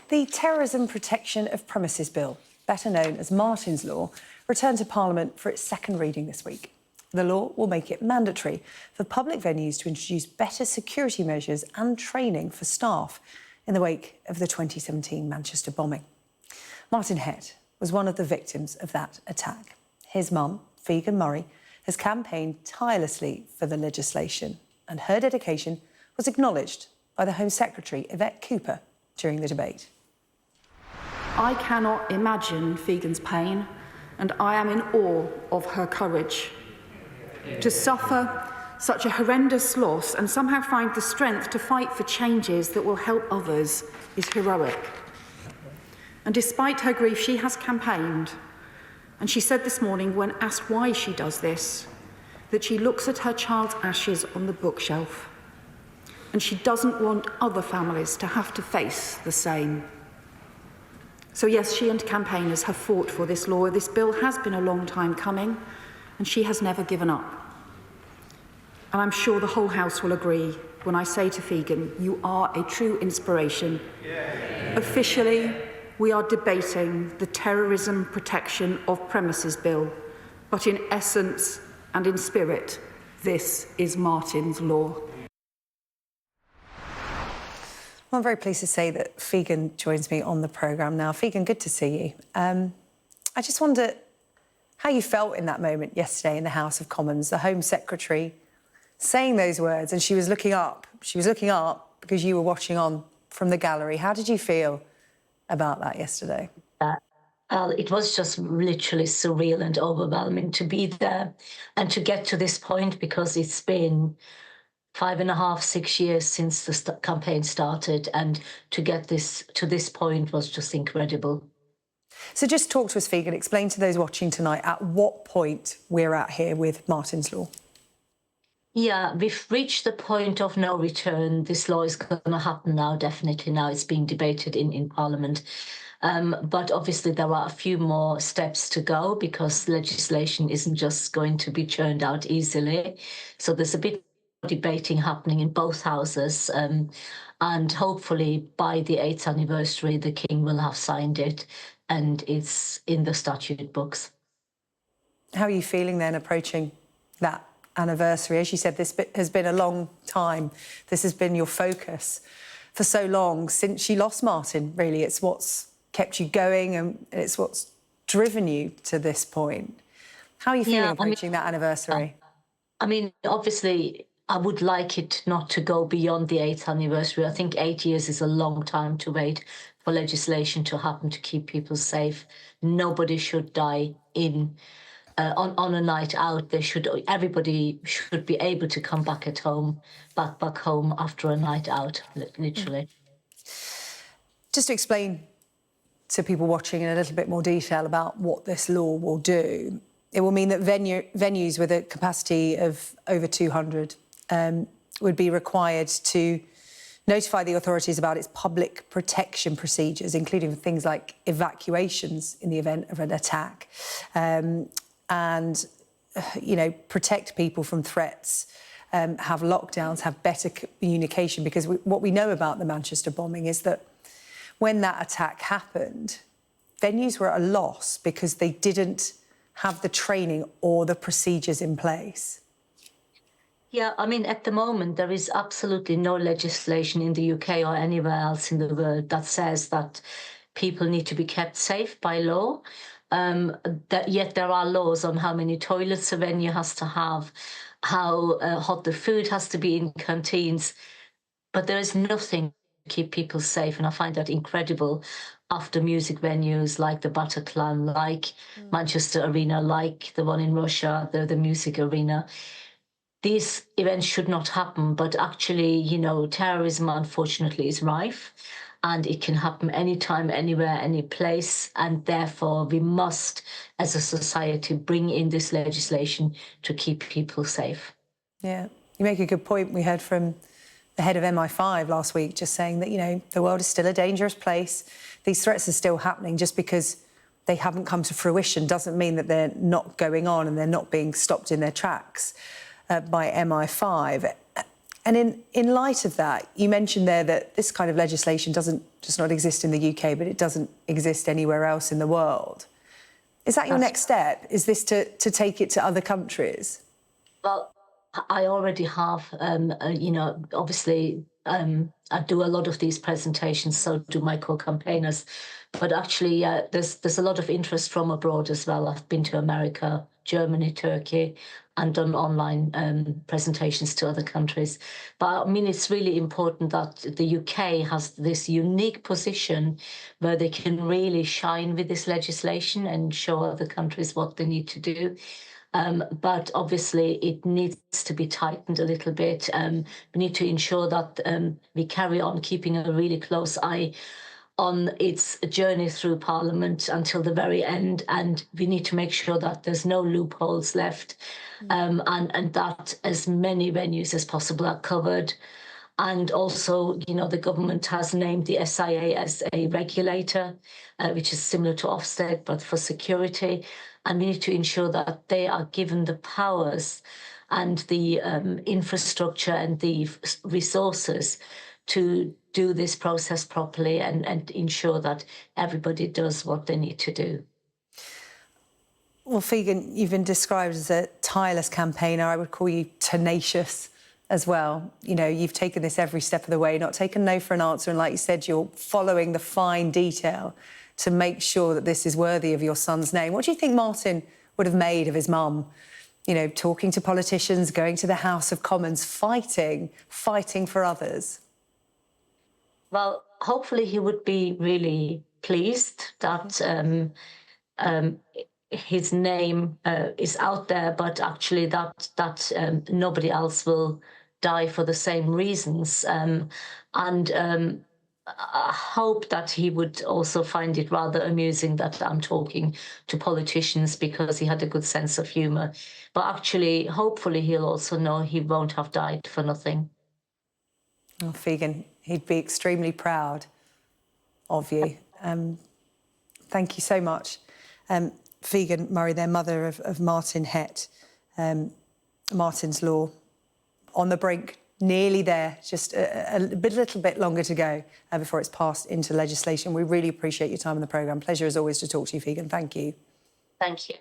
The Terrorism Protection of Premises Bill, better known as Martyn's Law, returned to Parliament for its second reading this week. The law will make it mandatory for public venues to introduce better security measures and training for staff in the wake of the 2017 Manchester bombing. Martyn Hett was one of the victims of that attack. His mum, Figen Murray, has campaigned tirelessly for the legislation, and her dedication was acknowledged by the Home Secretary, Yvette Cooper, during the debate. I cannot imagine Figen's pain, and I am in awe of her courage. To suffer such a horrendous loss and somehow find the strength to fight for changes that will help others is heroic. And despite her grief, she has campaigned. And she said this morning, when asked why she does this, that she looks at her child's ashes on the bookshelf, and she doesn't want other families to have to face the same. So yes, she and campaigners have fought for this law. This bill has been a long time coming, and she has never given up. And I'm sure the whole House will agree when I say to Figen, you are a true inspiration. Yeah. Officially, we are debating the Terrorism Protection of Premises Bill, but in essence and in spirit, this is Martyn's Law. Well, I'm very pleased to say that Figen joins me on the programme now. Figen, good to see you. I just wonder how you felt in that moment yesterday in the House of Commons, the Home Secretary saying those words, and she was looking up. She was looking up because you were watching on from the gallery. How did you feel about that yesterday? It was just literally surreal and overwhelming to be there and to get to this point, because it's been 5.5, 6 years since the campaign started, and to get this to this point was just incredible. So just talk to us, Figen, explain to those watching tonight at what point we're at here with Martyn's Law. Yeah, we've reached the point of no return. This law is going to happen now, definitely now. It's being debated in Parliament. But obviously there are a few more steps to go, because legislation isn't just going to be churned out easily. So there's a bit of debating happening in both houses. And hopefully by the 8th anniversary, the King will have signed it and it's in the statute books. How are you feeling then approaching that anniversary? As you said, this has been a long time. This has been your focus for so long since you lost Martyn, really. It's what's kept you going and it's what's driven you to this point. How are you feeling approaching that anniversary? I mean, obviously, I would like it not to go beyond the 8th anniversary. I think 8 years is a long time to wait for legislation to happen to keep people safe. Nobody should die on a night out. Everybody should be able to come back at home, back home after a night out, literally. Just to explain to people watching in a little bit more detail about what this law will do, it will mean that venues with a capacity of over 200 would be required to notify the authorities about its public protection procedures, including things like evacuations in the event of an attack, and, you know, protect people from threats, have lockdowns, have better communication. Because what we know about the Manchester bombing is that when that attack happened, venues were at a loss because they didn't have the training or the procedures in place. Yeah, I mean, at the moment, there is absolutely no legislation in the UK or anywhere else in the world that says that people need to be kept safe by law. Yet there are laws on how many toilets a venue has to have, how hot the food has to be in canteens, but there is nothing to keep people safe. And I find that incredible after music venues like the Bataclan, like Manchester Arena, like the one in Russia, the music arena. These events should not happen, but actually, you know, terrorism, unfortunately, is rife, and it can happen anytime, anywhere, any place, and therefore we must, as a society, bring in this legislation to keep people safe. Yeah, you make a good point. We heard from the head of MI5 last week just saying that, you know, the world is still a dangerous place. These threats are still happening. Just because they haven't come to fruition doesn't mean that they're not going on and they're not being stopped in their tracks by MI5. And in light of that, you mentioned there that this kind of legislation doesn't just not exist in the UK, but it doesn't exist anywhere else in the world. Is that your next step? Is this to take it to other countries? Well, I already have, obviously, I do a lot of these presentations, so do my co-campaigners. But actually, there's a lot of interest from abroad as well. I've been to America, Germany, Turkey, and done online presentations to other countries. But I mean, it's really important that the UK has this unique position where they can really shine with this legislation and show other countries what they need to do. But obviously it needs to be tightened a little bit. We need to ensure that we carry on keeping a really close eye on its journey through Parliament until the very end, and we need to make sure that there's no loopholes left, and that as many venues as possible are covered. And also, the government has named the SIA as a regulator, which is similar to Ofsted, but for security. And we need to ensure that they are given the powers and the infrastructure and the resources to do this process properly and ensure that everybody does what they need to do. Well, Figen, you've been described as a tireless campaigner. I would call you tenacious as well. You've taken this every step of the way, not taken no for an answer. And like you said, you're following the fine detail to make sure that this is worthy of your son's name. What do you think Martyn would have made of his mum? Talking to politicians, going to the House of Commons, fighting for others. Well, hopefully he would be really pleased that his name is out there, but actually that nobody else will die for the same reasons. I hope that he would also find it rather amusing that I'm talking to politicians, because he had a good sense of humour. But actually, hopefully he'll also know he won't have died for nothing. Oh, Figen, he'd be extremely proud of you. Thank you so much. Figen Murray, their mother of Martyn Hett, Martyn's Law, on the brink, nearly there, just a little bit longer to go before it's passed into legislation. We really appreciate your time on the programme. Pleasure as always to talk to you, Figen. Thank you. Thank you.